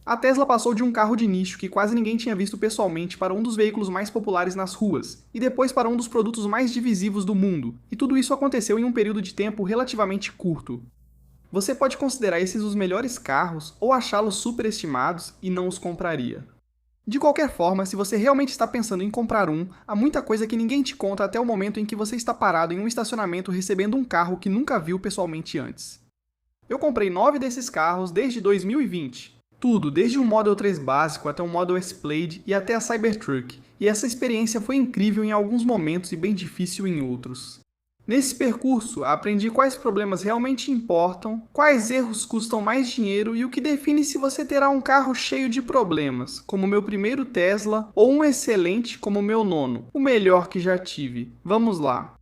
A Tesla passou de um carro de nicho que quase ninguém tinha visto pessoalmente para um dos veículos mais populares nas ruas, e depois para um dos produtos mais divisivos do mundo, e tudo isso aconteceu em um período de tempo relativamente curto. Você pode considerar esses os melhores carros ou achá-los superestimados e não os compraria. De qualquer forma, se você realmente está pensando em comprar um, há muita coisa que ninguém te conta até o momento em que você está parado em um estacionamento recebendo um carro que nunca viu pessoalmente antes. Eu comprei 9 desses carros desde 2020. Tudo, desde um Model 3 básico até um Model S Plaid e até a Cybertruck, e essa experiência foi incrível em alguns momentos e bem difícil em outros. Nesse percurso, aprendi quais problemas realmente importam, quais erros custam mais dinheiro e o que define se você terá um carro cheio de problemas, como o meu primeiro Tesla, ou um excelente como o meu nono, o melhor que já tive. Vamos lá!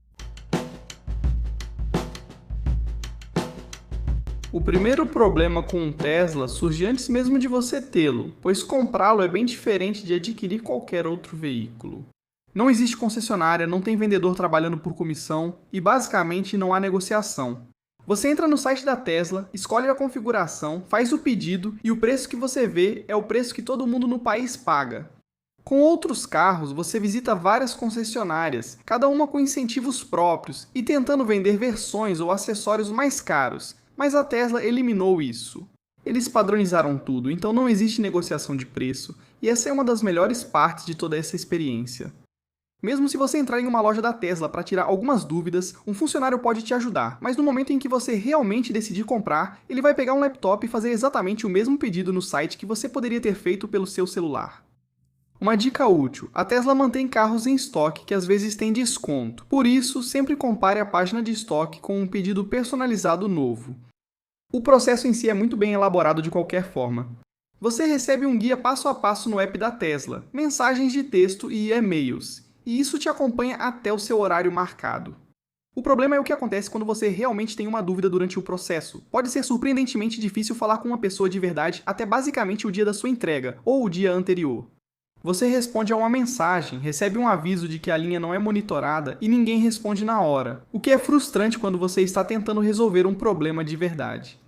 O primeiro problema com um Tesla surge antes mesmo de você tê-lo, pois comprá-lo é bem diferente de adquirir qualquer outro veículo. Não existe concessionária, não tem vendedor trabalhando por comissão e basicamente não há negociação. Você entra no site da Tesla, escolhe a configuração, faz o pedido e o preço que você vê é o preço que todo mundo no país paga. Com outros carros, você visita várias concessionárias, cada uma com incentivos próprios e tentando vender versões ou acessórios mais caros, mas a Tesla eliminou isso. Eles padronizaram tudo, então não existe negociação de preço, e essa é uma das melhores partes de toda essa experiência. Mesmo se você entrar em uma loja da Tesla para tirar algumas dúvidas, um funcionário pode te ajudar, mas no momento em que você realmente decidir comprar, ele vai pegar um laptop e fazer exatamente o mesmo pedido no site que você poderia ter feito pelo seu celular. Uma dica útil: a Tesla mantém carros em estoque que às vezes têm desconto, por isso sempre compare a página de estoque com um pedido personalizado novo. O processo em si é muito bem elaborado de qualquer forma. Você recebe um guia passo a passo no app da Tesla, mensagens de texto e e-mails, e isso te acompanha até o seu horário marcado. O problema é o que acontece quando você realmente tem uma dúvida durante o processo. Pode ser surpreendentemente difícil falar com uma pessoa de verdade até basicamente o dia da sua entrega, ou o dia anterior. Você responde a uma mensagem, recebe um aviso de que a linha não é monitorada e ninguém responde na hora, o que é frustrante quando você está tentando resolver um problema de verdade.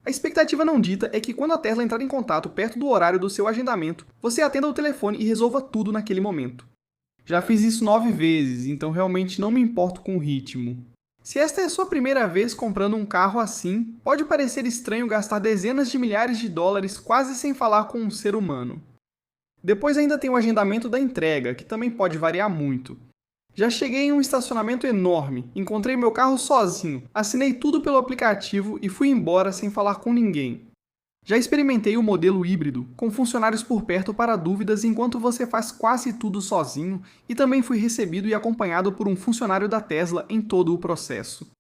A expectativa não dita é que quando a Tesla entrar em contato perto do horário do seu agendamento, você atenda o telefone e resolva tudo naquele momento. Já fiz isso 9 vezes, então realmente não me importo com o ritmo. Se esta é a sua primeira vez comprando um carro assim, pode parecer estranho gastar dezenas de milhares de dólares quase sem falar com um ser humano. Depois ainda tem o agendamento da entrega, que também pode variar muito. Já cheguei em um estacionamento enorme, encontrei meu carro sozinho, assinei tudo pelo aplicativo e fui embora sem falar com ninguém. Já experimentei o modelo híbrido, com funcionários por perto para dúvidas enquanto você faz quase tudo sozinho, e também fui recebido e acompanhado por um funcionário da Tesla em todo o processo.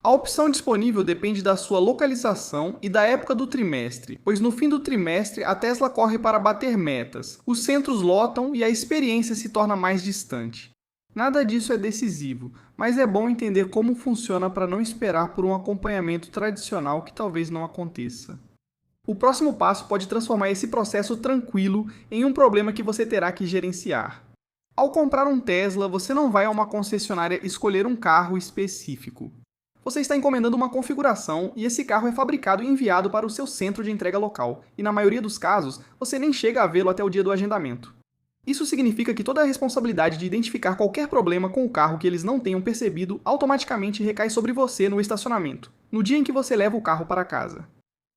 A opção disponível depende da sua localização e da época do trimestre, pois no fim do trimestre a Tesla corre para bater metas, os centros lotam e a experiência se torna mais distante. Nada disso é decisivo, mas é bom entender como funciona para não esperar por um acompanhamento tradicional que talvez não aconteça. O próximo passo pode transformar esse processo tranquilo em um problema que você terá que gerenciar. Ao comprar um Tesla, você não vai a uma concessionária escolher um carro específico. Você está encomendando uma configuração e esse carro é fabricado e enviado para o seu centro de entrega local, e na maioria dos casos, você nem chega a vê-lo até o dia do agendamento. Isso significa que toda a responsabilidade de identificar qualquer problema com o carro que eles não tenham percebido automaticamente recai sobre você no estacionamento, no dia em que você leva o carro para casa.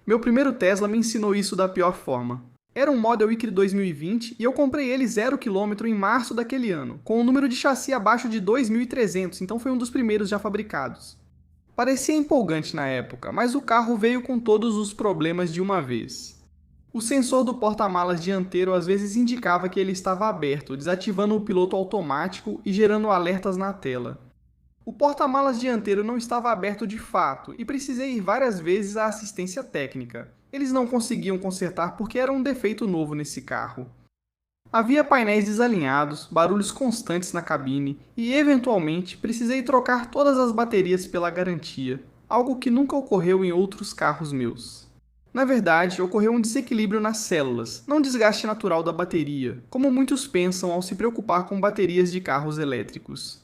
Meu primeiro Tesla me ensinou isso da pior forma. Era um Model Y 2020 e eu comprei ele 0 km em março daquele ano, com um número de chassi abaixo de 2.300, então foi um dos primeiros já fabricados. Parecia empolgante na época, mas o carro veio com todos os problemas de uma vez. O sensor do porta-malas dianteiro às vezes indicava que ele estava aberto, desativando o piloto automático e gerando alertas na tela. O porta-malas dianteiro não estava aberto de fato e precisei ir várias vezes à assistência técnica. Eles não conseguiam consertar porque era um defeito novo nesse carro. Havia painéis desalinhados, barulhos constantes na cabine e, eventualmente, precisei trocar todas as baterias pela garantia, algo que nunca ocorreu em outros carros meus. Na verdade, ocorreu um desequilíbrio nas células, não desgaste natural da bateria, como muitos pensam ao se preocupar com baterias de carros elétricos.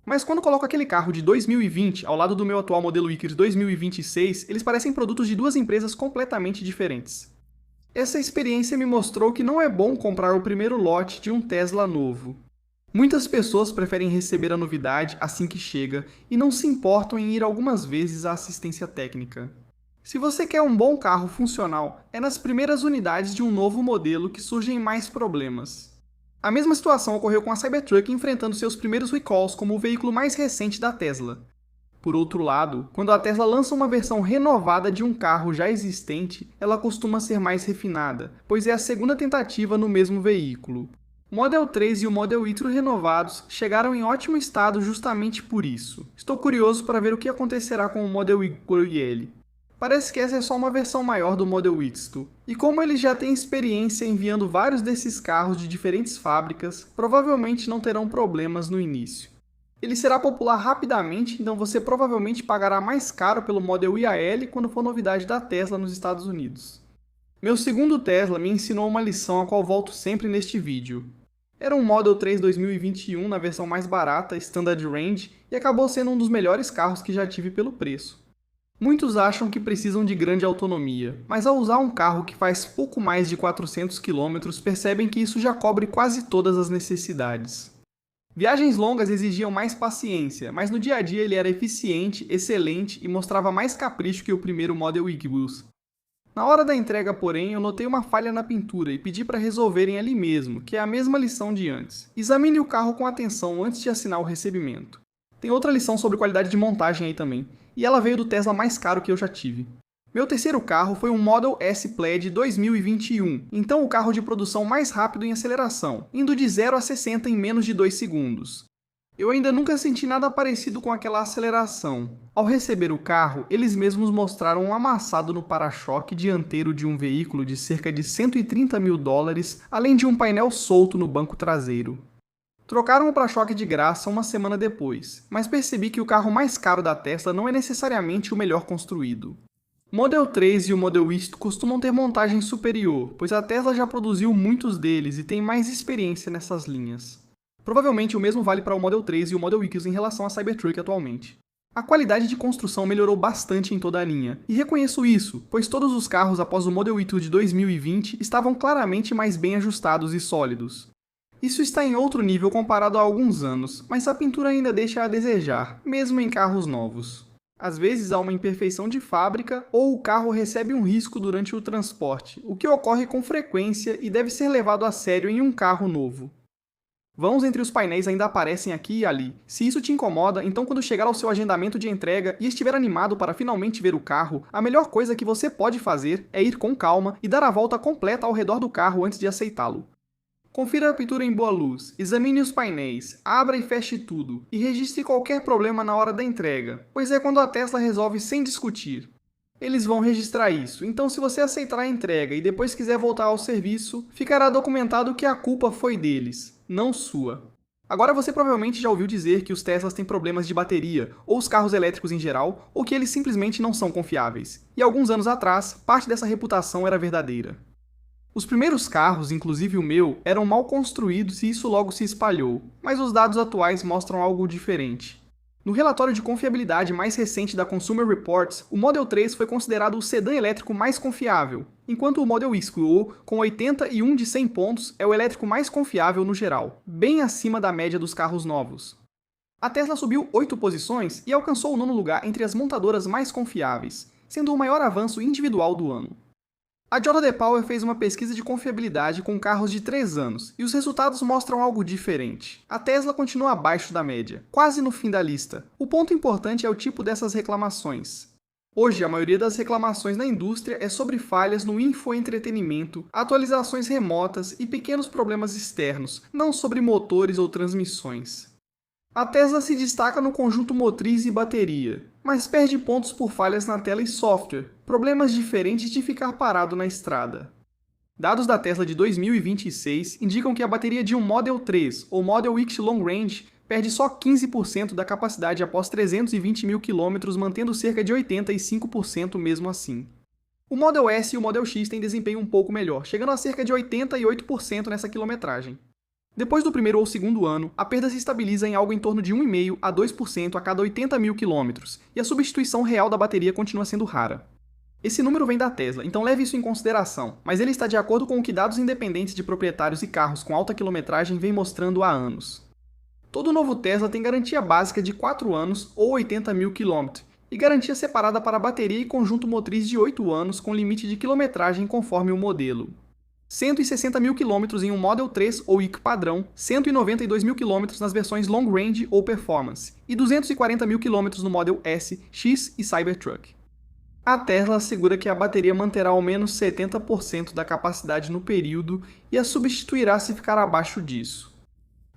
Mas quando coloco aquele carro de 2020 ao lado do meu atual modelo Y 2026, eles parecem produtos de duas empresas completamente diferentes. Essa experiência me mostrou que não é bom comprar o primeiro lote de um Tesla novo. Muitas pessoas preferem receber a novidade assim que chega e não se importam em ir algumas vezes à assistência técnica. Se você quer um bom carro funcional, é nas primeiras unidades de um novo modelo que surgem mais problemas. A mesma situação ocorreu com a Cybertruck enfrentando seus primeiros recalls como o veículo mais recente da Tesla. Por outro lado, quando a Tesla lança uma versão renovada de um carro já existente, ela costuma ser mais refinada, pois é a segunda tentativa no mesmo veículo. O Model 3 e o Model e renovados chegaram em ótimo estado justamente por isso. Estou curioso para ver o que acontecerá com o Model Y. Parece que essa é só uma versão maior do Model Y, e como eles já têm experiência enviando vários desses carros de diferentes fábricas, provavelmente não terão problemas no início. Ele será popular rapidamente, então você provavelmente pagará mais caro pelo Model YAL quando for novidade da Tesla nos Estados Unidos. Meu segundo Tesla me ensinou uma lição a qual volto sempre neste vídeo. Era um Model 3 2021 na versão mais barata, Standard Range, e acabou sendo um dos melhores carros que já tive pelo preço. Muitos acham que precisam de grande autonomia, mas ao usar um carro que faz pouco mais de 400 km, percebem que isso já cobre quase todas as necessidades. Viagens longas exigiam mais paciência, mas no dia a dia ele era eficiente, excelente e mostrava mais capricho que o primeiro Model Y. Na hora da entrega, porém, eu notei uma falha na pintura e pedi para resolverem ali mesmo, que é a mesma lição de antes. Examine o carro com atenção antes de assinar o recebimento. Tem outra lição sobre qualidade de montagem aí também, e ela veio do Tesla mais caro que eu já tive. Meu terceiro carro foi um Model S Plaid 2021, então o carro de produção mais rápido em aceleração, indo de 0 a 60 em menos de 2 segundos. Eu ainda nunca senti nada parecido com aquela aceleração. Ao receber o carro, eles mesmos mostraram um amassado no para-choque dianteiro de um veículo de cerca de $130 mil, além de um painel solto no banco traseiro. Trocaram o para-choque de graça uma semana depois, mas percebi que o carro mais caro da Tesla não é necessariamente o melhor construído. O Model 3 e o Model Y costumam ter montagem superior, pois a Tesla já produziu muitos deles e tem mais experiência nessas linhas. Provavelmente o mesmo vale para o Model 3 e o Model Y em relação à Cybertruck atualmente. A qualidade de construção melhorou bastante em toda a linha, e reconheço isso, pois todos os carros após o Model Y de 2020 estavam claramente mais bem ajustados e sólidos. Isso está em outro nível comparado a alguns anos, mas a pintura ainda deixa a desejar, mesmo em carros novos. Às vezes há uma imperfeição de fábrica ou o carro recebe um risco durante o transporte, o que ocorre com frequência e deve ser levado a sério em um carro novo. Vãos entre os painéis ainda aparecem aqui e ali. Se isso te incomoda, então quando chegar ao seu agendamento de entrega e estiver animado para finalmente ver o carro, a melhor coisa que você pode fazer é ir com calma e dar a volta completa ao redor do carro antes de aceitá-lo. Confira a pintura em boa luz, examine os painéis, abra e feche tudo, e registre qualquer problema na hora da entrega, pois é quando a Tesla resolve sem discutir. Eles vão registrar isso, então se você aceitar a entrega e depois quiser voltar ao serviço, ficará documentado que a culpa foi deles, não sua. Agora você provavelmente já ouviu dizer que os Teslas têm problemas de bateria, ou os carros elétricos em geral, ou que eles simplesmente não são confiáveis. E alguns anos atrás, parte dessa reputação era verdadeira. Os primeiros carros, inclusive o meu, eram mal construídos e isso logo se espalhou, mas os dados atuais mostram algo diferente. No relatório de confiabilidade mais recente da Consumer Reports, o Model 3 foi considerado o sedã elétrico mais confiável, enquanto o Model Y, com 81 de 100 pontos, é o elétrico mais confiável no geral, bem acima da média dos carros novos. A Tesla subiu 8 posições e alcançou o nono lugar entre as montadoras mais confiáveis, sendo o maior avanço individual do ano. A JD Power fez uma pesquisa de confiabilidade com carros de 3 anos, e os resultados mostram algo diferente. A Tesla continua abaixo da média, quase no fim da lista. O ponto importante é o tipo dessas reclamações. Hoje, a maioria das reclamações na indústria é sobre falhas no infoentretenimento, atualizações remotas e pequenos problemas externos, não sobre motores ou transmissões. A Tesla se destaca no conjunto motriz e bateria, mas perde pontos por falhas na tela e software, problemas diferentes de ficar parado na estrada. Dados da Tesla de 2026 indicam que a bateria de um Model 3 ou Model X Long Range perde só 15% da capacidade após 320 mil km, mantendo cerca de 85% mesmo assim. O Model S e o Model X têm desempenho um pouco melhor, chegando a cerca de 88% nessa quilometragem. Depois do primeiro ou segundo ano, a perda se estabiliza em algo em torno de 1,5% a 2% a cada 80 mil km, e a substituição real da bateria continua sendo rara. Esse número vem da Tesla, então leve isso em consideração, mas ele está de acordo com o que dados independentes de proprietários e carros com alta quilometragem vêm mostrando há anos. Todo novo Tesla tem garantia básica de 4 anos ou 80 mil km, e garantia separada para bateria e conjunto motriz de 8 anos com limite de quilometragem conforme o modelo. 160 mil km em um Model 3 ou IC padrão, 192 mil km nas versões Long Range ou Performance, e 240 mil km no Model S, X e Cybertruck. A Tesla assegura que a bateria manterá ao menos 70% da capacidade no período e a substituirá se ficar abaixo disso.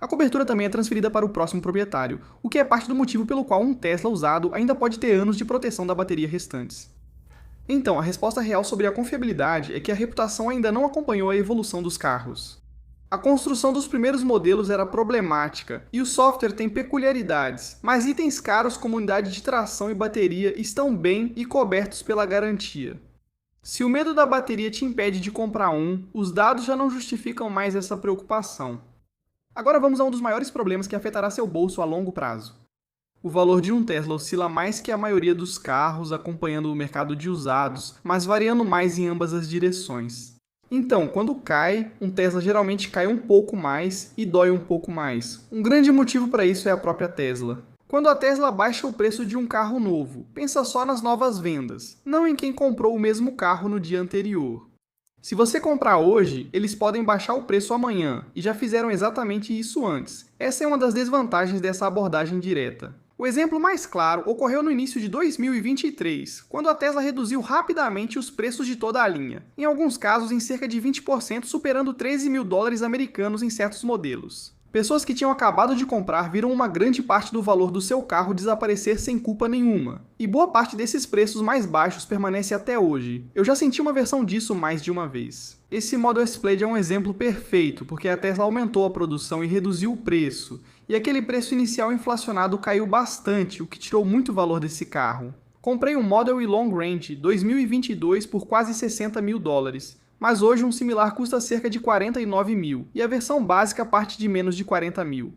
A cobertura também é transferida para o próximo proprietário, o que é parte do motivo pelo qual um Tesla usado ainda pode ter anos de proteção da bateria restantes. Então, a resposta real sobre a confiabilidade é que a reputação ainda não acompanhou a evolução dos carros. A construção dos primeiros modelos era problemática e o software tem peculiaridades, mas itens caros como unidade de tração e bateria estão bem e cobertos pela garantia. Se o medo da bateria te impede de comprar um, os dados já não justificam mais essa preocupação. Agora vamos a um dos maiores problemas que afetará seu bolso a longo prazo. O valor de um Tesla oscila mais que a maioria dos carros, acompanhando o mercado de usados, mas variando mais em ambas as direções. Então, quando cai, um Tesla geralmente cai um pouco mais e dói um pouco mais. Um grande motivo para isso é a própria Tesla. Quando a Tesla baixa o preço de um carro novo, pensa só nas novas vendas, não em quem comprou o mesmo carro no dia anterior. Se você comprar hoje, eles podem baixar o preço amanhã, e já fizeram exatamente isso antes. Essa é uma das desvantagens dessa abordagem direta. O exemplo mais claro ocorreu no início de 2023, quando a Tesla reduziu rapidamente os preços de toda a linha, em alguns casos em cerca de 20%, superando 13 mil dólares americanos em certos modelos. Pessoas que tinham acabado de comprar viram uma grande parte do valor do seu carro desaparecer sem culpa nenhuma, e boa parte desses preços mais baixos permanece até hoje. Eu já senti uma versão disso mais de uma vez. Esse Model S Plaid é um exemplo perfeito, porque a Tesla aumentou a produção e reduziu o preço, e aquele preço inicial inflacionado caiu bastante, o que tirou muito valor desse carro. Comprei um Model E Long Range 2022 por quase 60 mil dólares, mas hoje um similar custa cerca de 49 mil, e a versão básica parte de menos de 40 mil.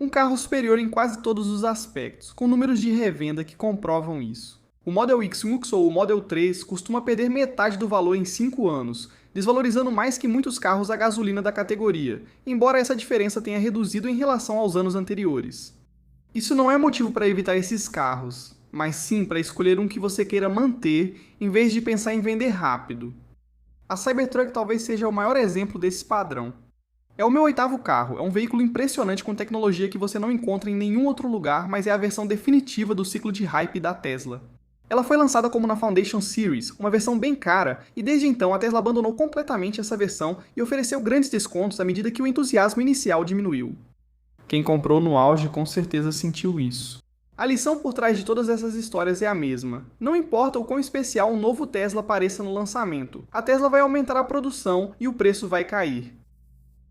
Um carro superior em quase todos os aspectos, com números de revenda que comprovam isso. O Model X Lux ou o Model 3 costuma perder metade do valor em 5 anos, desvalorizando mais que muitos carros a gasolina da categoria, embora essa diferença tenha reduzido em relação aos anos anteriores. Isso não é motivo para evitar esses carros, mas sim para escolher um que você queira manter, em vez de pensar em vender rápido. A Cybertruck talvez seja o maior exemplo desse padrão. É o meu 8º carro, é um veículo impressionante com tecnologia que você não encontra em nenhum outro lugar, mas é a versão definitiva do ciclo de hype da Tesla. Ela foi lançada como na Foundation Series, uma versão bem cara, e desde então a Tesla abandonou completamente essa versão e ofereceu grandes descontos à medida que o entusiasmo inicial diminuiu. Quem comprou no auge com certeza sentiu isso. A lição por trás de todas essas histórias é a mesma. Não importa o quão especial um novo Tesla pareça no lançamento, a Tesla vai aumentar a produção e o preço vai cair.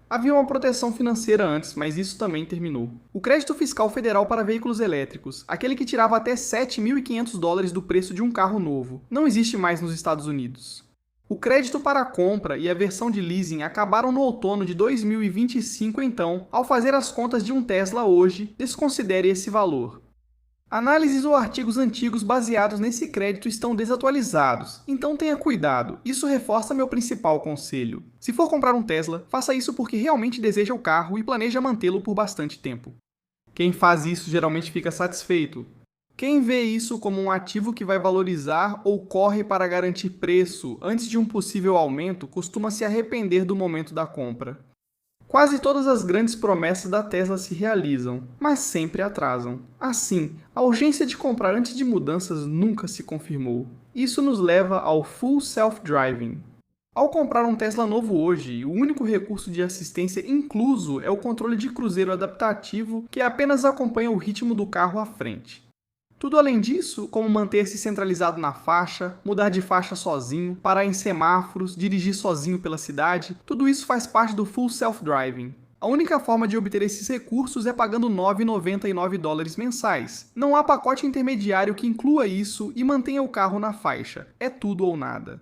Havia uma proteção financeira antes, mas isso também terminou. O crédito fiscal federal para veículos elétricos, aquele que tirava até 7.500 dólares do preço de um carro novo, não existe mais nos Estados Unidos. O crédito para a compra e a versão de leasing acabaram no outono de 2025, então, ao fazer as contas de um Tesla hoje, desconsidere esse valor. Análises ou artigos antigos baseados nesse crédito estão desatualizados, então tenha cuidado, isso reforça meu principal conselho. Se for comprar um Tesla, faça isso porque realmente deseja o carro e planeja mantê-lo por bastante tempo. Quem faz isso geralmente fica satisfeito. Quem vê isso como um ativo que vai valorizar ou corre para garantir preço antes de um possível aumento costuma se arrepender do momento da compra. Quase todas as grandes promessas da Tesla se realizam, mas sempre atrasam. Assim, a urgência de comprar antes de mudanças nunca se confirmou. Isso nos leva ao Full Self-Driving. Ao comprar um Tesla novo hoje, o único recurso de assistência incluso é o controle de cruzeiro adaptativo que apenas acompanha o ritmo do carro à frente. Tudo além disso, como manter-se centralizado na faixa, mudar de faixa sozinho, parar em semáforos, dirigir sozinho pela cidade, tudo isso faz parte do Full Self-Driving. A única forma de obter esses recursos é pagando 9,99 dólares mensais. Não há pacote intermediário que inclua isso e mantenha o carro na faixa. É tudo ou nada.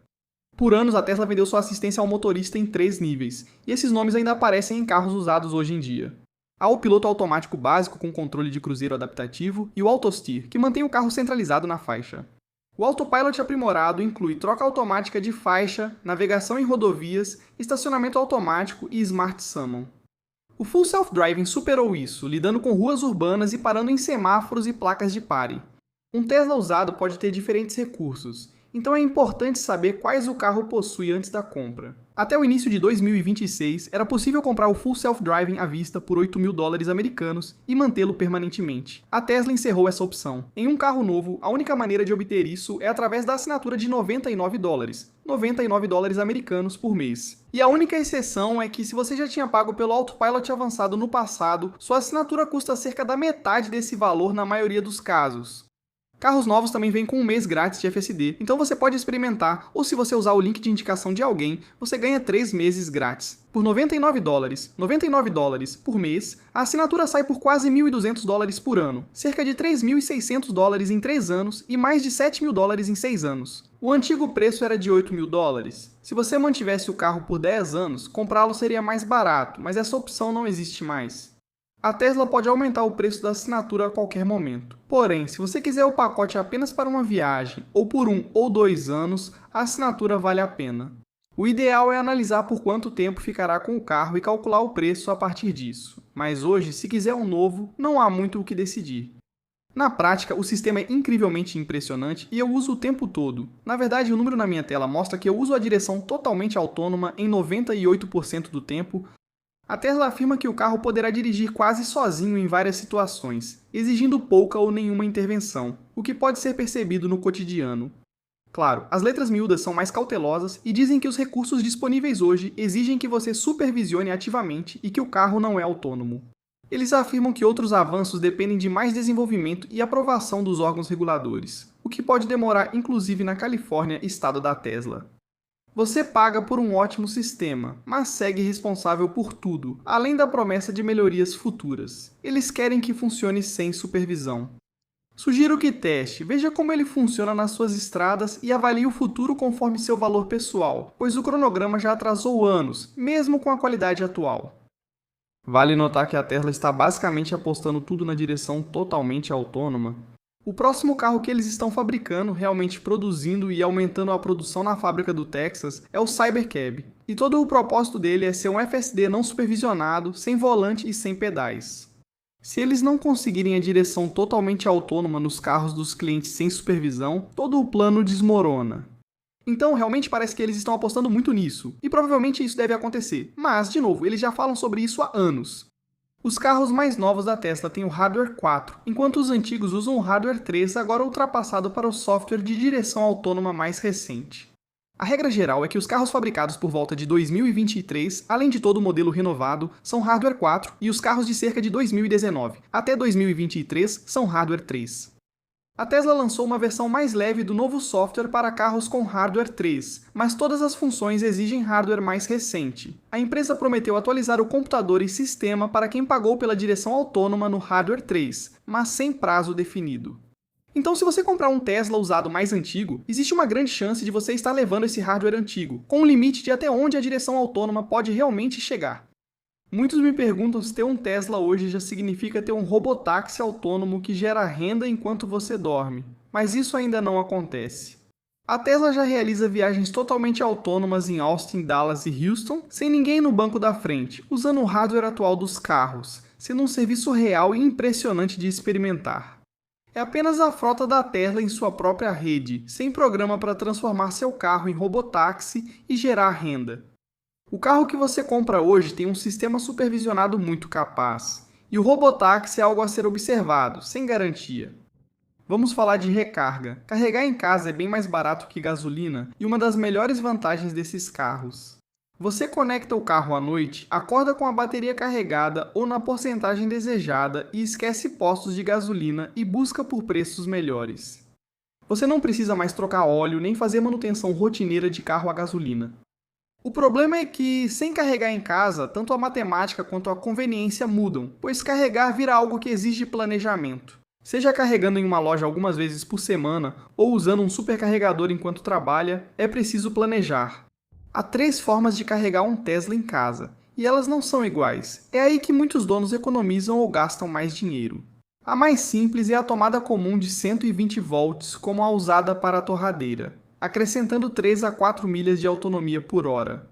Por anos, a Tesla vendeu sua assistência ao motorista em 3 níveis, e esses nomes ainda aparecem em carros usados hoje em dia. Há o piloto automático básico com controle de cruzeiro adaptativo e o AutoSteer, que mantém o carro centralizado na faixa. O Autopilot aprimorado inclui troca automática de faixa, navegação em rodovias, estacionamento automático e Smart Summon. O Full Self-Driving superou isso, lidando com ruas urbanas e parando em semáforos e placas de pare. Um Tesla usado pode ter diferentes recursos, então é importante saber quais o carro possui antes da compra. Até o início de 2026, era possível comprar o Full Self-Driving à vista por $8.000 americanos e mantê-lo permanentemente. A Tesla encerrou essa opção. Em um carro novo, a única maneira de obter isso é através da assinatura de $99, $99 americanos por mês. E a única exceção é que se você já tinha pago pelo Autopilot avançado no passado, sua assinatura custa cerca da metade desse valor na maioria dos casos. Carros novos também vêm com um mês grátis de FSD, então você pode experimentar, ou se você usar o link de indicação de alguém, você ganha 3 meses grátis. Por $99 por mês, a assinatura sai por quase $1.200 por ano, cerca de $3.600 em 3 anos e mais de $7.000 em 6 anos. O antigo preço era de $8.000. Se você mantivesse o carro por 10 anos, comprá-lo seria mais barato, mas essa opção não existe mais. A Tesla pode aumentar o preço da assinatura a qualquer momento. Porém, se você quiser o pacote apenas para uma viagem, ou por 1 ou 2 anos, a assinatura vale a pena. O ideal é analisar por quanto tempo ficará com o carro e calcular o preço a partir disso. Mas hoje, se quiser um novo, não há muito o que decidir. Na prática, o sistema é incrivelmente impressionante e eu uso o tempo todo. Na verdade, o número na minha tela mostra que eu uso a direção totalmente autônoma em 98% do tempo. A Tesla afirma que o carro poderá dirigir quase sozinho em várias situações, exigindo pouca ou nenhuma intervenção, o que pode ser percebido no cotidiano. Claro, as letras miúdas são mais cautelosas e dizem que os recursos disponíveis hoje exigem que você supervisione ativamente e que o carro não é autônomo. Eles afirmam que outros avanços dependem de mais desenvolvimento e aprovação dos órgãos reguladores, o que pode demorar inclusive na Califórnia, estado da Tesla. Você paga por um ótimo sistema, mas segue responsável por tudo, além da promessa de melhorias futuras. Eles querem que funcione sem supervisão. Sugiro que teste, veja como ele funciona nas suas estradas e avalie o futuro conforme seu valor pessoal, pois o cronograma já atrasou anos, mesmo com a qualidade atual. Vale notar que a Tesla está basicamente apostando tudo na direção totalmente autônoma. O próximo carro que eles estão fabricando, realmente produzindo e aumentando a produção na fábrica do Texas, é o Cybercab. E todo o propósito dele é ser um FSD não supervisionado, sem volante e sem pedais. Se eles não conseguirem a direção totalmente autônoma nos carros dos clientes sem supervisão, todo o plano desmorona. Então, realmente parece que eles estão apostando muito nisso, e provavelmente isso deve acontecer. Mas, de novo, eles já falam sobre isso há anos. Os carros mais novos da Tesla têm o hardware 4, enquanto os antigos usam o hardware 3, agora ultrapassado para o software de direção autônoma mais recente. A regra geral é que os carros fabricados por volta de 2023, além de todo o modelo renovado, são hardware 4 e os carros de cerca de 2019 até 2023 são hardware 3. A Tesla lançou uma versão mais leve do novo software para carros com hardware 3, mas todas as funções exigem hardware mais recente. A empresa prometeu atualizar o computador e sistema para quem pagou pela direção autônoma no hardware 3, mas sem prazo definido. Então, se você comprar um Tesla usado mais antigo, existe uma grande chance de você estar levando esse hardware antigo, com um limite de até onde a direção autônoma pode realmente chegar. Muitos me perguntam se ter um Tesla hoje já significa ter um robotáxi autônomo que gera renda enquanto você dorme, mas isso ainda não acontece. A Tesla já realiza viagens totalmente autônomas em Austin, Dallas e Houston, sem ninguém no banco da frente, usando o hardware atual dos carros, sendo um serviço real e impressionante de experimentar. É apenas a frota da Tesla em sua própria rede, sem programa para transformar seu carro em robotáxi e gerar renda. O carro que você compra hoje tem um sistema supervisionado muito capaz, e o robotáxi é algo a ser observado, sem garantia. Vamos falar de recarga. Carregar em casa é bem mais barato que gasolina, e uma das melhores vantagens desses carros. Você conecta o carro à noite, acorda com a bateria carregada ou na porcentagem desejada e esquece postos de gasolina e busca por preços melhores. Você não precisa mais trocar óleo nem fazer manutenção rotineira de carro a gasolina. O problema é que, sem carregar em casa, tanto a matemática quanto a conveniência mudam, pois carregar vira algo que exige planejamento. Seja carregando em uma loja algumas vezes por semana ou usando um supercarregador enquanto trabalha, é preciso planejar. Há 3 formas de carregar um Tesla em casa, e elas não são iguais. É aí que muitos donos economizam ou gastam mais dinheiro. A mais simples é a tomada comum de 120 volts, como a usada para a torradeira, acrescentando 3 a 4 milhas de autonomia por hora.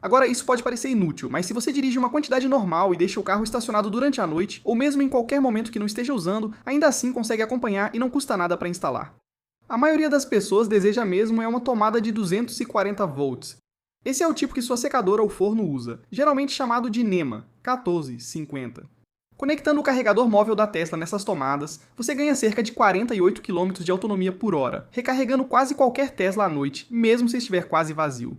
Agora, isso pode parecer inútil, mas se você dirige uma quantidade normal e deixa o carro estacionado durante a noite, ou mesmo em qualquer momento que não esteja usando, ainda assim consegue acompanhar e não custa nada para instalar. A maioria das pessoas deseja mesmo é uma tomada de 240 volts. Esse é o tipo que sua secadora ou forno usa, geralmente chamado de NEMA 1450. Conectando o carregador móvel da Tesla nessas tomadas, você ganha cerca de 48 km de autonomia por hora, recarregando quase qualquer Tesla à noite, mesmo se estiver quase vazio.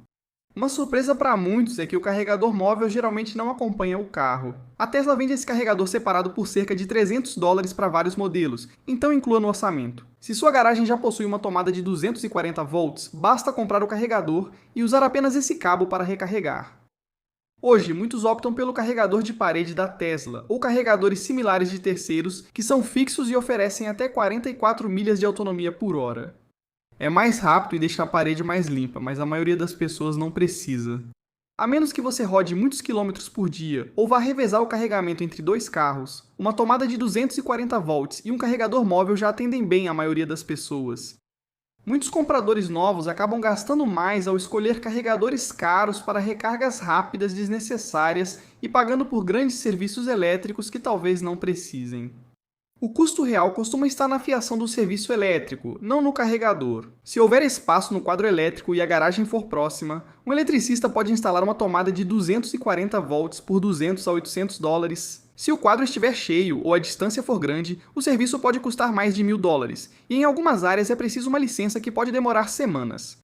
Uma surpresa para muitos é que o carregador móvel geralmente não acompanha o carro. A Tesla vende esse carregador separado por cerca de $300 para vários modelos, então inclua no orçamento. Se sua garagem já possui uma tomada de 240 volts, basta comprar o carregador e usar apenas esse cabo para recarregar. Hoje, muitos optam pelo carregador de parede da Tesla, ou carregadores similares de terceiros, que são fixos e oferecem até 44 milhas de autonomia por hora. É mais rápido e deixa a parede mais limpa, mas a maioria das pessoas não precisa. A menos que você rode muitos quilômetros por dia, ou vá revezar o carregamento entre dois carros, uma tomada de 240 volts e um carregador móvel já atendem bem a maioria das pessoas. Muitos compradores novos acabam gastando mais ao escolher carregadores caros para recargas rápidas desnecessárias e pagando por grandes serviços elétricos que talvez não precisem. O custo real costuma estar na fiação do serviço elétrico, não no carregador. Se houver espaço no quadro elétrico e a garagem for próxima, um eletricista pode instalar uma tomada de 240 volts por $200 a $800. Se o quadro estiver cheio ou a distância for grande, o serviço pode custar mais de $1.000, e em algumas áreas é preciso uma licença que pode demorar semanas.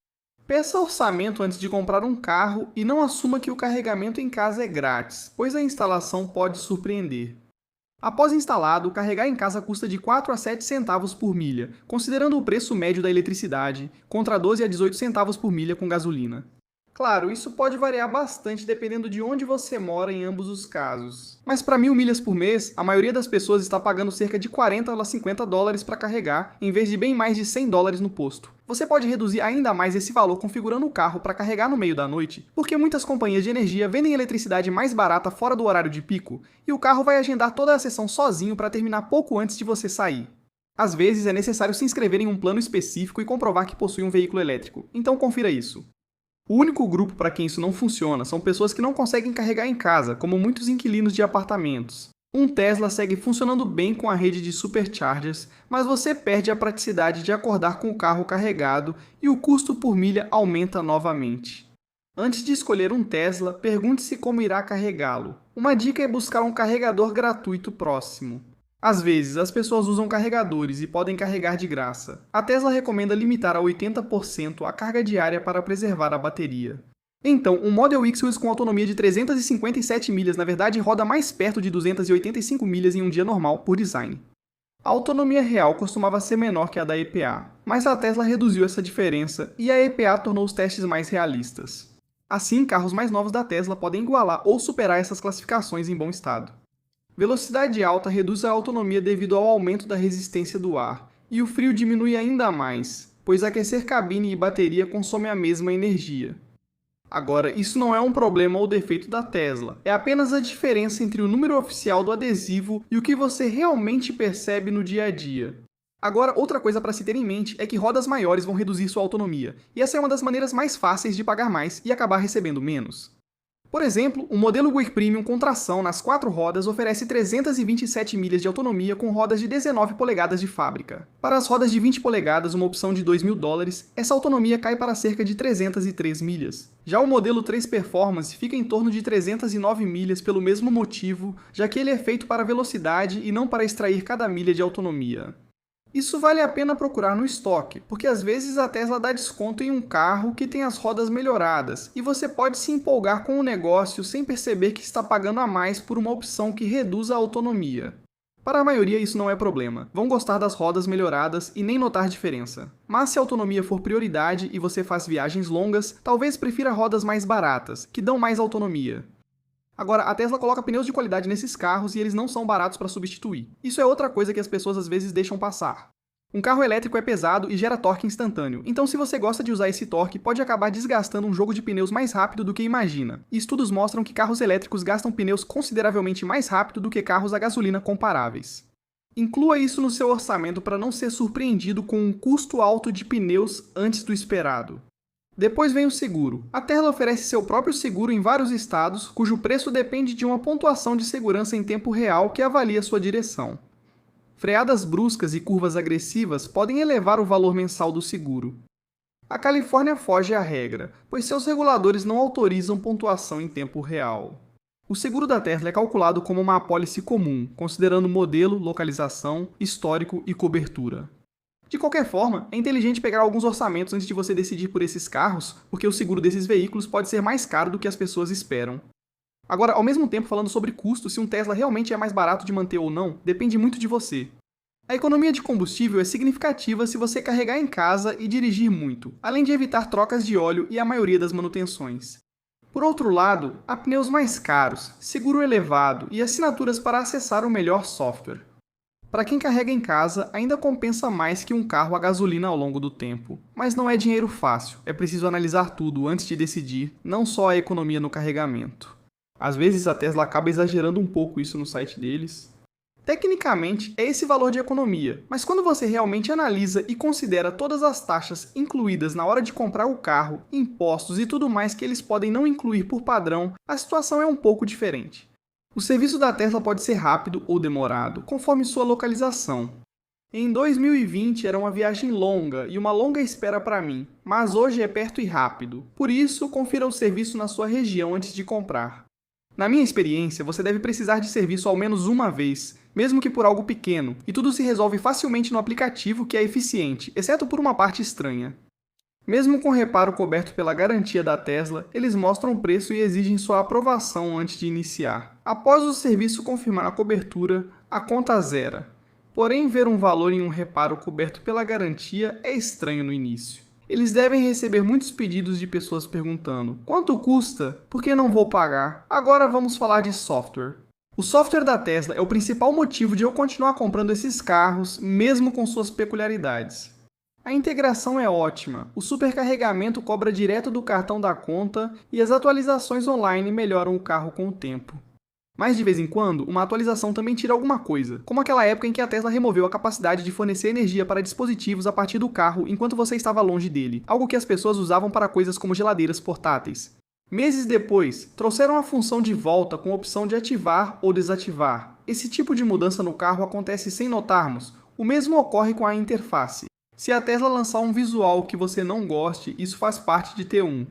Peça orçamento antes de comprar um carro e não assuma que o carregamento em casa é grátis, pois a instalação pode surpreender. Após instalado, carregar em casa custa de 4 a 7 centavos por milha, considerando o preço médio da eletricidade, contra 12 a 18 centavos por milha com gasolina. Claro, isso pode variar bastante dependendo de onde você mora em ambos os casos. Mas para 1.000 milhas por mês, a maioria das pessoas está pagando cerca de $40 a $50 para carregar, em vez de bem mais de $100 no posto. Você pode reduzir ainda mais esse valor configurando o carro para carregar no meio da noite, porque muitas companhias de energia vendem eletricidade mais barata fora do horário de pico, e o carro vai agendar toda a sessão sozinho para terminar pouco antes de você sair. Às vezes é necessário se inscrever em um plano específico e comprovar que possui um veículo elétrico, então confira isso. O único grupo para quem isso não funciona são pessoas que não conseguem carregar em casa, como muitos inquilinos de apartamentos. Um Tesla segue funcionando bem com a rede de superchargers, mas você perde a praticidade de acordar com o carro carregado e o custo por milha aumenta novamente. Antes de escolher um Tesla, pergunte-se como irá carregá-lo. Uma dica é buscar um carregador gratuito próximo. Às vezes, as pessoas usam carregadores e podem carregar de graça. A Tesla recomenda limitar a 80% a carga diária para preservar a bateria. Então, um Model X com autonomia de 357 milhas na verdade roda mais perto de 285 milhas em um dia normal por design. A autonomia real costumava ser menor que a da EPA, mas a Tesla reduziu essa diferença e a EPA tornou os testes mais realistas. Assim, carros mais novos da Tesla podem igualar ou superar essas classificações em bom estado. Velocidade alta reduz a autonomia devido ao aumento da resistência do ar, e o frio diminui ainda mais, pois aquecer cabine e bateria consome a mesma energia. Agora, isso não é um problema ou defeito da Tesla, é apenas a diferença entre o número oficial do adesivo e o que você realmente percebe no dia a dia. Agora, outra coisa para se ter em mente é que rodas maiores vão reduzir sua autonomia, e essa é uma das maneiras mais fáceis de pagar mais e acabar recebendo menos. Por exemplo, o modelo Buick Premium com tração nas 4 rodas oferece 327 milhas de autonomia com rodas de 19 polegadas de fábrica. Para as rodas de 20 polegadas, uma opção de $2.000, essa autonomia cai para cerca de 303 milhas. Já o modelo 3 Performance fica em torno de 309 milhas pelo mesmo motivo, já que ele é feito para velocidade e não para extrair cada milha de autonomia. Isso vale a pena procurar no estoque, porque às vezes a Tesla dá desconto em um carro que tem as rodas melhoradas, e você pode se empolgar com o negócio sem perceber que está pagando a mais por uma opção que reduz a autonomia. Para a maioria isso não é problema, vão gostar das rodas melhoradas e nem notar diferença. Mas se a autonomia for prioridade e você faz viagens longas, talvez prefira rodas mais baratas, que dão mais autonomia. Agora, a Tesla coloca pneus de qualidade nesses carros e eles não são baratos para substituir. Isso é outra coisa que as pessoas às vezes deixam passar. Um carro elétrico é pesado e gera torque instantâneo, então se você gosta de usar esse torque, pode acabar desgastando um jogo de pneus mais rápido do que imagina. E estudos mostram que carros elétricos gastam pneus consideravelmente mais rápido do que carros a gasolina comparáveis. Inclua isso no seu orçamento para não ser surpreendido com um custo alto de pneus antes do esperado. Depois vem o seguro. A Tesla oferece seu próprio seguro em vários estados, cujo preço depende de uma pontuação de segurança em tempo real que avalia sua direção. Freadas bruscas e curvas agressivas podem elevar o valor mensal do seguro. A Califórnia foge à regra, pois seus reguladores não autorizam pontuação em tempo real. O seguro da Tesla é calculado como uma apólice comum, considerando modelo, localização, histórico e cobertura. De qualquer forma, é inteligente pegar alguns orçamentos antes de você decidir por esses carros, porque o seguro desses veículos pode ser mais caro do que as pessoas esperam. Agora, ao mesmo tempo, falando sobre custo, se um Tesla realmente é mais barato de manter ou não, depende muito de você. A economia de combustível é significativa se você carregar em casa e dirigir muito, além de evitar trocas de óleo e a maioria das manutenções. Por outro lado, há pneus mais caros, seguro elevado e assinaturas para acessar o melhor software. Para quem carrega em casa, ainda compensa mais que um carro a gasolina ao longo do tempo. Mas não é dinheiro fácil, é preciso analisar tudo antes de decidir, não só a economia no carregamento. Às vezes a Tesla acaba exagerando um pouco isso no site deles. Tecnicamente, é esse valor de economia, mas quando você realmente analisa e considera todas as taxas incluídas na hora de comprar o carro, impostos e tudo mais que eles podem não incluir por padrão, a situação é um pouco diferente. O serviço da Tesla pode ser rápido ou demorado, conforme sua localização. Em 2020 era uma viagem longa e uma longa espera para mim, mas hoje é perto e rápido. Por isso, confira o serviço na sua região antes de comprar. Na minha experiência, você deve precisar de serviço ao menos uma vez, mesmo que por algo pequeno, e tudo se resolve facilmente no aplicativo que é eficiente, exceto por uma parte estranha. Mesmo com reparo coberto pela garantia da Tesla, eles mostram o preço e exigem sua aprovação antes de iniciar. Após o serviço confirmar a cobertura, a conta zera. Porém, ver um valor em um reparo coberto pela garantia é estranho no início. Eles devem receber muitos pedidos de pessoas perguntando: quanto custa? Por que não vou pagar? Agora vamos falar de software. O software da Tesla é o principal motivo de eu continuar comprando esses carros, mesmo com suas peculiaridades. A integração é ótima, o supercarregamento cobra direto do cartão da conta e as atualizações online melhoram o carro com o tempo. Mas de vez em quando, uma atualização também tira alguma coisa, como aquela época em que a Tesla removeu a capacidade de fornecer energia para dispositivos a partir do carro enquanto você estava longe dele, algo que as pessoas usavam para coisas como geladeiras portáteis. Meses depois, trouxeram a função de volta com a opção de ativar ou desativar. Esse tipo de mudança no carro acontece sem notarmos, o mesmo ocorre com a interface. Se a Tesla lançar um visual que você não goste, isso faz parte de ter um.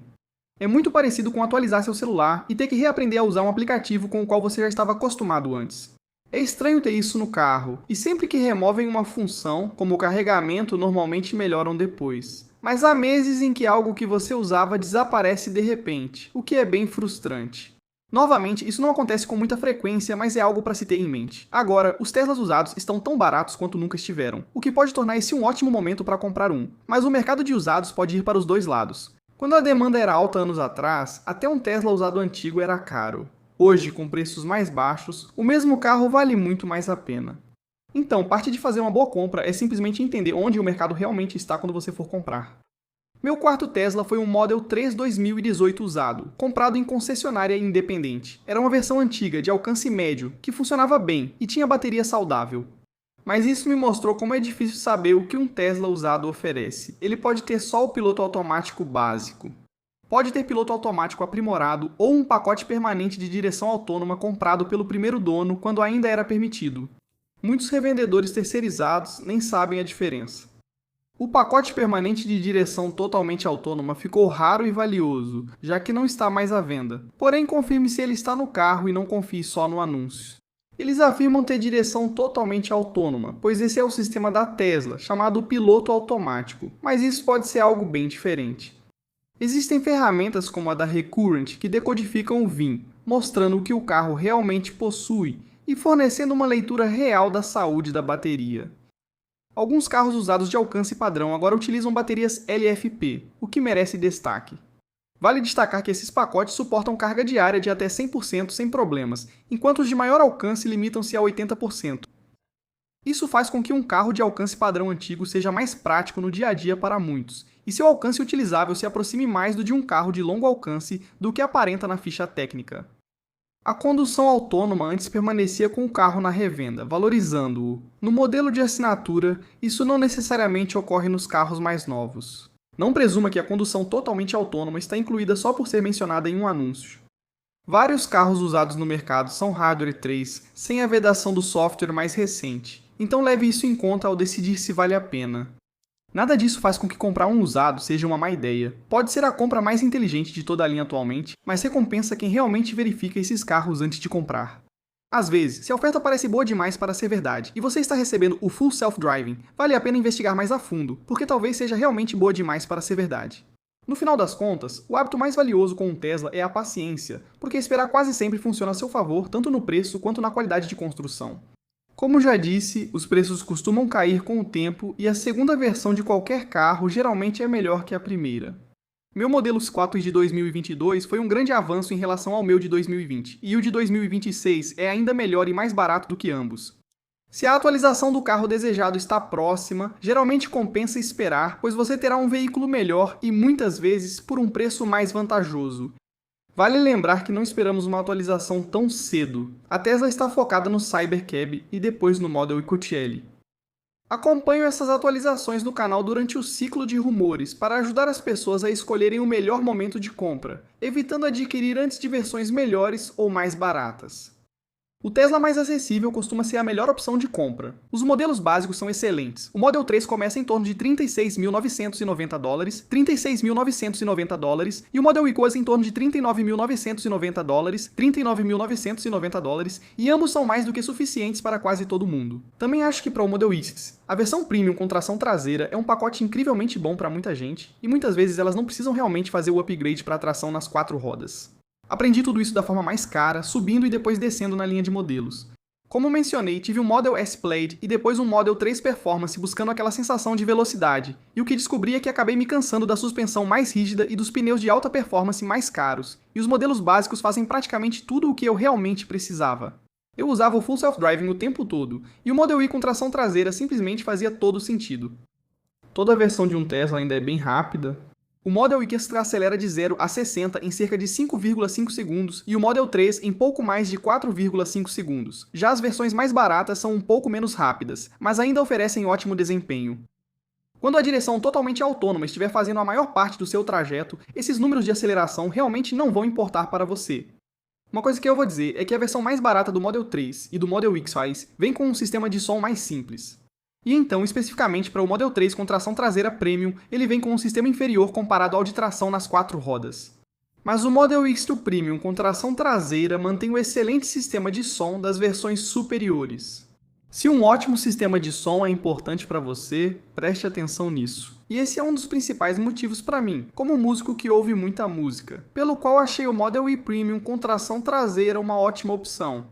É muito parecido com atualizar seu celular e ter que reaprender a usar um aplicativo com o qual você já estava acostumado antes. É estranho ter isso no carro, e sempre que removem uma função, como o carregamento, normalmente melhoram depois. Mas há meses em que algo que você usava desaparece de repente, o que é bem frustrante. Novamente, isso não acontece com muita frequência, mas é algo para se ter em mente. Agora, os Teslas usados estão tão baratos quanto nunca estiveram, o que pode tornar esse um ótimo momento para comprar um. Mas o mercado de usados pode ir para os dois lados. Quando a demanda era alta anos atrás, até um Tesla usado antigo era caro. Hoje, com preços mais baixos, o mesmo carro vale muito mais a pena. Então, parte de fazer uma boa compra é simplesmente entender onde o mercado realmente está quando você for comprar. Meu quarto Tesla foi um Model 3 2018 usado, comprado em concessionária independente. Era uma versão antiga, de alcance médio, que funcionava bem e tinha bateria saudável. Mas isso me mostrou como é difícil saber o que um Tesla usado oferece. Ele pode ter só o piloto automático básico. Pode ter piloto automático aprimorado ou um pacote permanente de direção autônoma comprado pelo primeiro dono quando ainda era permitido. Muitos revendedores terceirizados nem sabem a diferença. O pacote permanente de direção totalmente autônoma ficou raro e valioso, já que não está mais à venda. Porém, confirme se ele está no carro e não confie só no anúncio. Eles afirmam ter direção totalmente autônoma, pois esse é o sistema da Tesla, chamado piloto automático, mas isso pode ser algo bem diferente. Existem ferramentas como a da Recurrent que decodificam o VIN, mostrando o que o carro realmente possui e fornecendo uma leitura real da saúde da bateria. Alguns carros usados de alcance padrão agora utilizam baterias LFP, o que merece destaque. Vale destacar que esses pacotes suportam carga diária de até 100% sem problemas, enquanto os de maior alcance limitam-se a 80%. Isso faz com que um carro de alcance padrão antigo seja mais prático no dia a dia para muitos, e seu alcance utilizável se aproxime mais do de um carro de longo alcance do que aparenta na ficha técnica. A condução autônoma antes permanecia com o carro na revenda, valorizando-o. No modelo de assinatura, isso não necessariamente ocorre nos carros mais novos. Não presuma que a condução totalmente autônoma está incluída só por ser mencionada em um anúncio. Vários carros usados no mercado são Hardware 3, sem a vedação do software mais recente, então leve isso em conta ao decidir se vale a pena. Nada disso faz com que comprar um usado seja uma má ideia. Pode ser a compra mais inteligente de toda a linha atualmente, mas recompensa quem realmente verifica esses carros antes de comprar. Às vezes, se a oferta parece boa demais para ser verdade e você está recebendo o Full Self-Driving, vale a pena investigar mais a fundo, porque talvez seja realmente boa demais para ser verdade. No final das contas, o hábito mais valioso com um Tesla é a paciência, porque esperar quase sempre funciona a seu favor tanto no preço quanto na qualidade de construção. Como já disse, os preços costumam cair com o tempo e a segunda versão de qualquer carro geralmente é melhor que a primeira. Meu modelo 4 de 2022 foi um grande avanço em relação ao meu de 2020, e o de 2026 é ainda melhor e mais barato do que ambos. Se a atualização do carro desejado está próxima, geralmente compensa esperar, pois você terá um veículo melhor e muitas vezes por um preço mais vantajoso. Vale lembrar que não esperamos uma atualização tão cedo. A Tesla está focada no Cybercab e depois no Model e QT-L. Acompanho essas atualizações no canal durante o ciclo de rumores para ajudar as pessoas a escolherem o melhor momento de compra, evitando adquirir antes de versões melhores ou mais baratas. O Tesla mais acessível costuma ser a melhor opção de compra. Os modelos básicos são excelentes. O Model 3 começa em torno de $36.990, $36.990 e o Model Y em torno de $39.990, $39.990 e ambos são mais do que suficientes para quase todo mundo. Também acho que para o Model X, a versão Premium com tração traseira é um pacote incrivelmente bom para muita gente e muitas vezes elas não precisam realmente fazer o upgrade para a tração nas 4 rodas. Aprendi tudo isso da forma mais cara, subindo e depois descendo na linha de modelos. Como mencionei, tive um Model S Plaid e depois um Model 3 Performance buscando aquela sensação de velocidade, e o que descobri é que acabei me cansando da suspensão mais rígida e dos pneus de alta performance mais caros, e os modelos básicos fazem praticamente tudo o que eu realmente precisava. Eu usava o Full Self-Driving o tempo todo, e o Model Y com tração traseira simplesmente fazia todo sentido. Toda a versão de um Tesla ainda é bem rápida. O Model Y acelera de 0 a 60 em cerca de 5,5 segundos e o Model 3 em pouco mais de 4,5 segundos. Já as versões mais baratas são um pouco menos rápidas, mas ainda oferecem ótimo desempenho. Quando a direção totalmente autônoma estiver fazendo a maior parte do seu trajeto, esses números de aceleração realmente não vão importar para você. Uma coisa que eu vou dizer é que a versão mais barata do Model 3 e do Model X vem com um sistema de som mais simples. E então, especificamente para o Model 3 com tração traseira Premium, ele vem com um sistema inferior comparado ao de tração nas 4 rodas. Mas o Model X2 Premium com tração traseira mantém o excelente sistema de som das versões superiores. Se um ótimo sistema de som é importante para você, preste atenção nisso. E esse é um dos principais motivos para mim, como músico que ouve muita música, pelo qual achei o Model Y Premium com tração traseira uma ótima opção.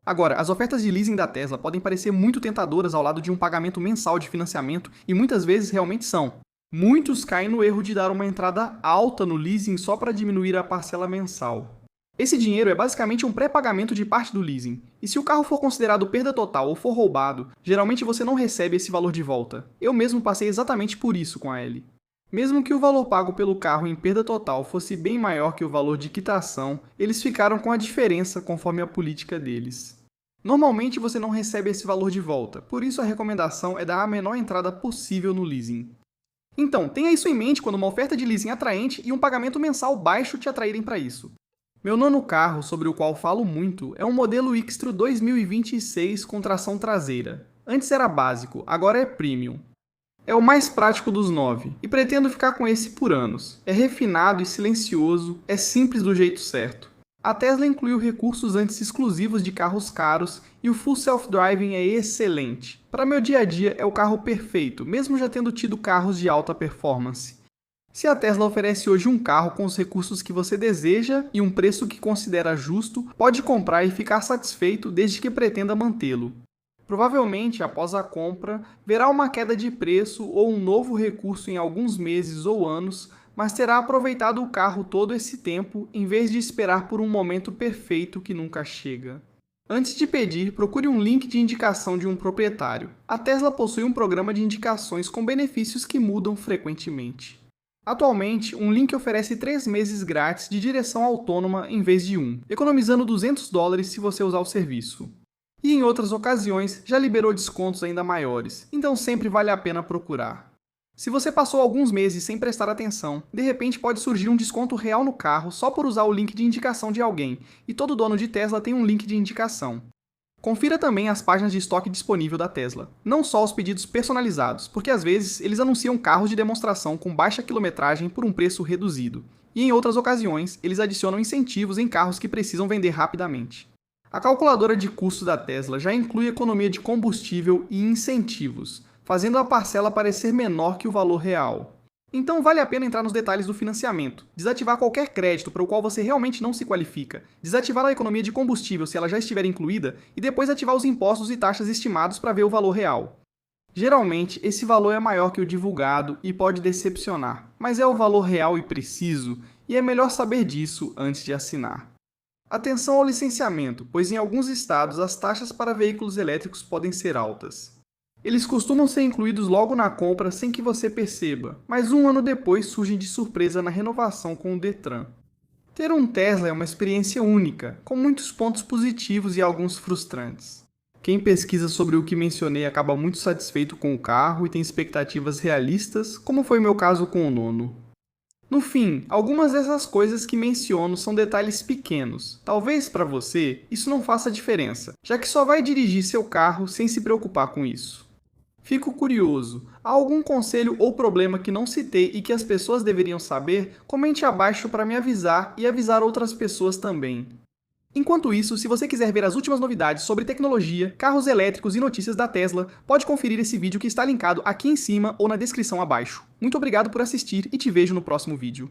Agora, as ofertas de leasing da Tesla podem parecer muito tentadoras ao lado de um pagamento mensal de financiamento e muitas vezes realmente são. Muitos caem no erro de dar uma entrada alta no leasing só para diminuir a parcela mensal. Esse dinheiro é basicamente um pré-pagamento de parte do leasing, e se o carro for considerado perda total ou for roubado, geralmente você não recebe esse valor de volta. Eu mesmo passei exatamente por isso com a Ellie. Mesmo que o valor pago pelo carro em perda total fosse bem maior que o valor de quitação, eles ficaram com a diferença conforme a política deles. Normalmente você não recebe esse valor de volta, por isso a recomendação é dar a menor entrada possível no leasing. Então, tenha isso em mente quando uma oferta de leasing atraente e um pagamento mensal baixo te atraírem para isso. Meu nono carro, sobre o qual falo muito, é um modelo X-Tru 2026 com tração traseira. Antes era básico, agora é Premium. É o mais prático dos 9, e pretendo ficar com esse por anos. É refinado e silencioso, é simples do jeito certo. A Tesla incluiu recursos antes exclusivos de carros caros e o Full Self-Driving é excelente. Para meu dia a dia é o carro perfeito, mesmo já tendo tido carros de alta performance. Se a Tesla oferece hoje um carro com os recursos que você deseja e um preço que considera justo, pode comprar e ficar satisfeito desde que pretenda mantê-lo. Provavelmente, após a compra, verá uma queda de preço ou um novo recurso em alguns meses ou anos, mas terá aproveitado o carro todo esse tempo em vez de esperar por um momento perfeito que nunca chega. Antes de pedir, procure um link de indicação de um proprietário. A Tesla possui um programa de indicações com benefícios que mudam frequentemente. Atualmente, um link oferece 3 meses grátis de direção autônoma em vez de um, economizando $200 se você usar o serviço. E em outras ocasiões, já liberou descontos ainda maiores, então sempre vale a pena procurar. Se você passou alguns meses sem prestar atenção, de repente pode surgir um desconto real no carro só por usar o link de indicação de alguém, e todo dono de Tesla tem um link de indicação. Confira também as páginas de estoque disponível da Tesla, não só os pedidos personalizados, porque às vezes eles anunciam carros de demonstração com baixa quilometragem por um preço reduzido, e em outras ocasiões eles adicionam incentivos em carros que precisam vender rapidamente. A calculadora de custo da Tesla já inclui economia de combustível e incentivos, fazendo a parcela parecer menor que o valor real. Então vale a pena entrar nos detalhes do financiamento, desativar qualquer crédito para o qual você realmente não se qualifica, desativar a economia de combustível se ela já estiver incluída e depois ativar os impostos e taxas estimados para ver o valor real. Geralmente, esse valor é maior que o divulgado e pode decepcionar, mas é o valor real e preciso, e é melhor saber disso antes de assinar. Atenção ao licenciamento, pois em alguns estados as taxas para veículos elétricos podem ser altas. Eles costumam ser incluídos logo na compra sem que você perceba, mas um ano depois surgem de surpresa na renovação com o Detran. Ter um Tesla é uma experiência única, com muitos pontos positivos e alguns frustrantes. Quem pesquisa sobre o que mencionei acaba muito satisfeito com o carro e tem expectativas realistas, como foi meu caso com o nono. No fim, algumas dessas coisas que menciono são detalhes pequenos. Talvez para você isso não faça diferença, já que só vai dirigir seu carro sem se preocupar com isso. Fico curioso, há algum conselho ou problema que não citei e que as pessoas deveriam saber? Comente abaixo para me avisar e avisar outras pessoas também. Enquanto isso, se você quiser ver as últimas novidades sobre tecnologia, carros elétricos e notícias da Tesla, pode conferir esse vídeo que está linkado aqui em cima ou na descrição abaixo. Muito obrigado por assistir e te vejo no próximo vídeo.